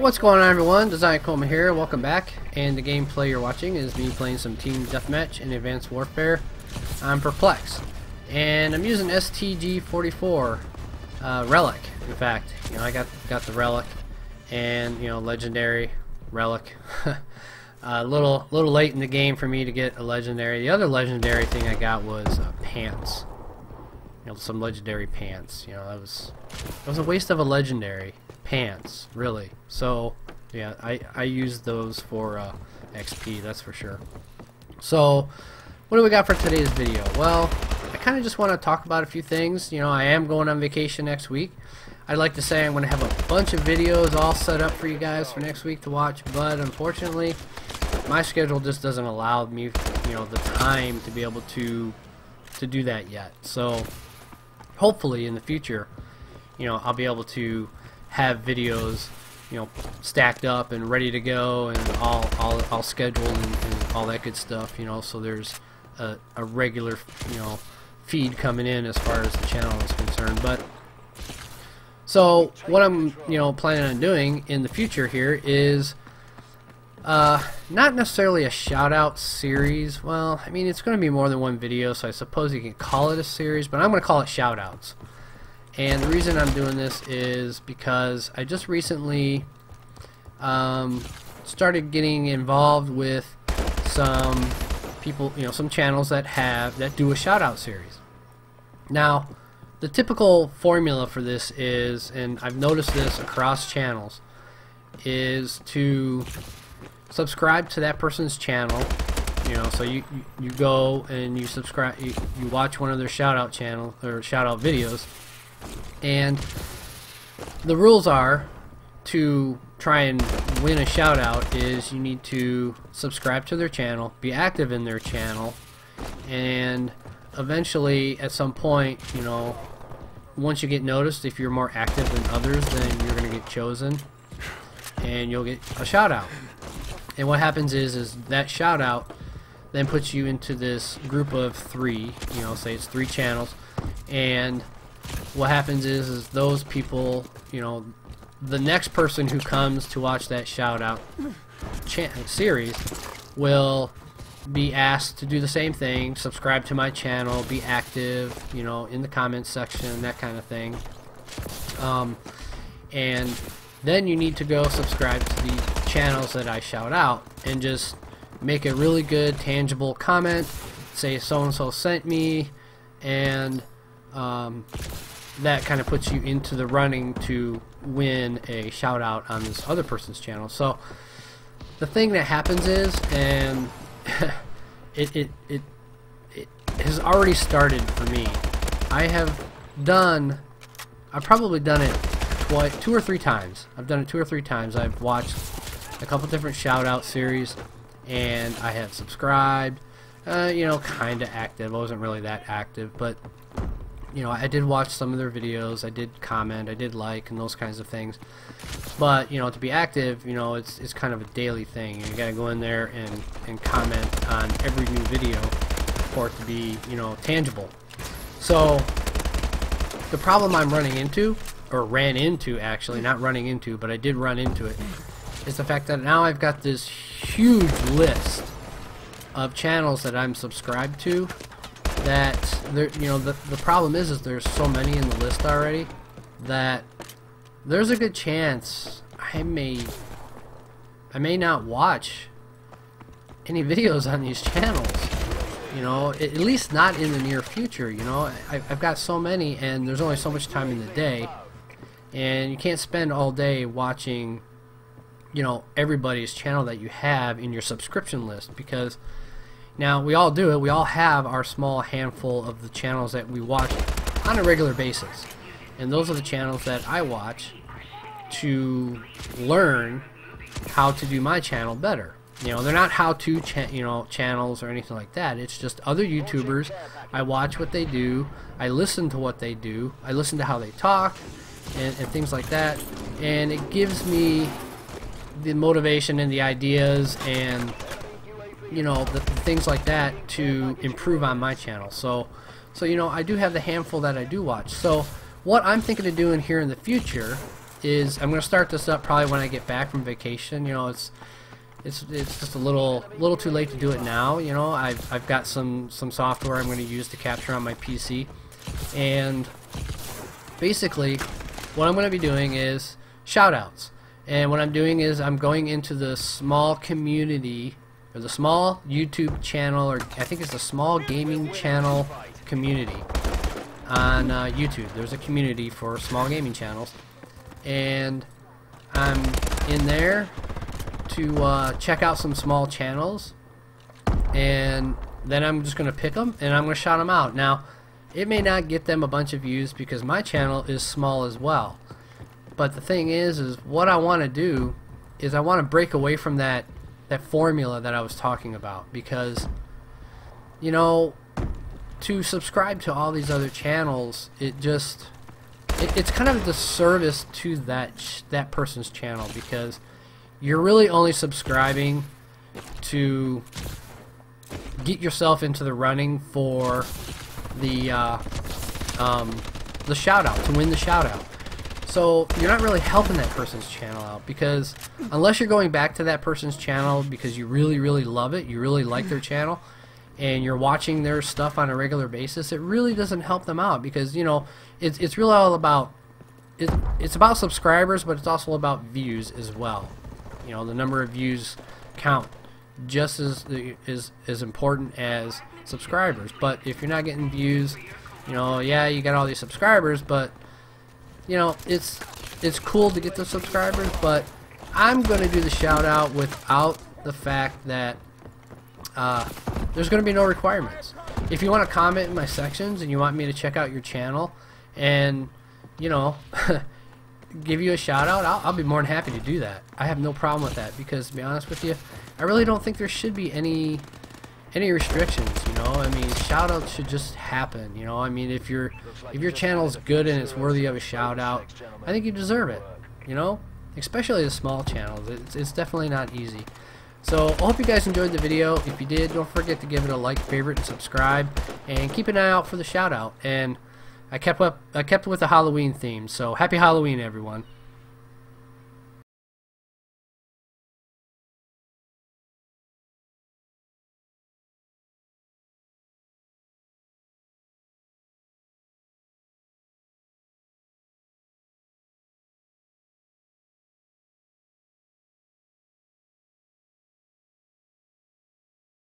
What's going on, everyone? Designedcoma here. Welcome back. And the gameplay you're watching is me playing some team deathmatch in Advanced Warfare on Perplex, and I'm using STG44 Relic. In fact, I got the Relic, and legendary Relic. A little late in the game for me to get a legendary. The other legendary thing I got was pants. Some legendary pants. That was a waste of a legendary pants, really. So yeah, I use those for XP, that's for sure. So what do we got for today's video? Well, I kind of just want to talk about a few things. I am going on vacation next week. I'd like to say I'm going to have a bunch of videos all set up for you guys for next week to watch, but unfortunately my schedule just doesn't allow me the time to be able to do that yet. So hopefully in the future I'll be able to have videos stacked up and ready to go, and all scheduled and all that good stuff, so there's a regular feed coming in as far as the channel is concerned. But so what I'm planning on doing in the future here is not necessarily a shout out series. Well, I mean, it's going to be more than one video, so I suppose you can call it a series, but I'm going to call it shout outs. And the reason I'm doing this is because I just recently started getting involved with some people, some channels that do a shout out series. Now, the typical formula for this is, and I've noticed this across channels, is to subscribe to that person's channel. So you go and you subscribe, you watch one of their shout out channel or shout out videos, and the rules are to try and win a shout out is you need to subscribe to their channel, be active in their channel, and eventually at some point, once you get noticed, if you're more active than others, then you're going to get chosen and you'll get a shout out. And what happens is that shout out then puts you into this group of 3, say it's 3 channels, and what happens is those people, the next person who comes to watch that shout out series will be asked to do the same thing, subscribe to my channel, be active, in the comments section, that kind of thing. And then you need to go subscribe to the channels that I shout out and just make a really good tangible comment, say so and so sent me, and that kind of puts you into the running to win a shout out on this other person's channel. So the thing that happens is, and it has already started for me. I've probably done it 2 or 3 times. I've done it 2 or 3 times. I've watched a couple different shout out series, and I have subscribed, kind of active. I wasn't really that active, but I did watch some of their videos, I did comment, I did like, and those kinds of things. But to be active, it's kind of a daily thing. You gotta go in there and comment on every new video for it to be tangible. So the problem I'm running into, or ran into actually, not running into, but I did run into it, is the fact that now I've got this huge list of channels that I'm subscribed to, that the problem is there's so many in the list already that there's a good chance I may not watch any videos on these channels, at least not in the near future. I've got so many, and there's only so much time in the day, and you can't spend all day watching everybody's channel that you have in your subscription list, because now we all do it. We all have our small handful of the channels that we watch on a regular basis, and those are the channels that I watch to learn how to do my channel better. They're not how-to channels or anything like that. It's just other YouTubers. I watch what they do. I listen to what they do. I listen to how they talk and things like that, and it gives me the motivation and the ideas and the things like that to improve on my channel. So I do have the handful that I do watch. So what I'm thinking of doing here in the future is I'm going to start this up probably when I get back from vacation. You know, it's just a little too late to do it now. You know, I've got some software I'm going to use to capture on my PC, and basically what I'm going to be doing is shoutouts. And what I'm doing is I'm going into the small community, or the small YouTube channel, or I think it's the small gaming channel community on YouTube. There's a community for small gaming channels, and I'm in there to check out some small channels, and then I'm just going to pick them and I'm going to shout them out. Now, it may not get them a bunch of views because my channel is small as well. But the thing is what I want to do is I want to break away from that formula that I was talking about, because, you know, to subscribe to all these other channels, it's kind of a disservice to that person's channel, because you're really only subscribing to get yourself into the running for the shout out, to win the shout out. So you're not really helping that person's channel out, because unless you're going back to that person's channel because you really love it, you really like their channel, and you're watching their stuff on a regular basis, it really doesn't help them out, because, you know, it's really all about it's about subscribers, but it's also about views as well. You know, the number of views count just as important as subscribers. But if you're not getting views, you know, yeah, you got all these subscribers, but, you know, it's cool to get the subscribers, but I'm going to do the shout out without the fact that there's going to be no requirements. If you want to comment in my sections and you want me to check out your channel and, you know, give you a shout out, I'll be more than happy to do that. I have no problem with that, because to be honest with you, I really don't think there should be any restrictions, you know. I mean, shout outs should just happen, you know. I mean, if your channel's good and it's worthy of a shout out, I think you deserve it, you know, especially the small channels. It's definitely not easy. So I hope you guys enjoyed the video. If you did, don't forget to give it a like, favorite, and subscribe, and keep an eye out for the shout out. And I kept with the Halloween theme, so happy Halloween, everyone.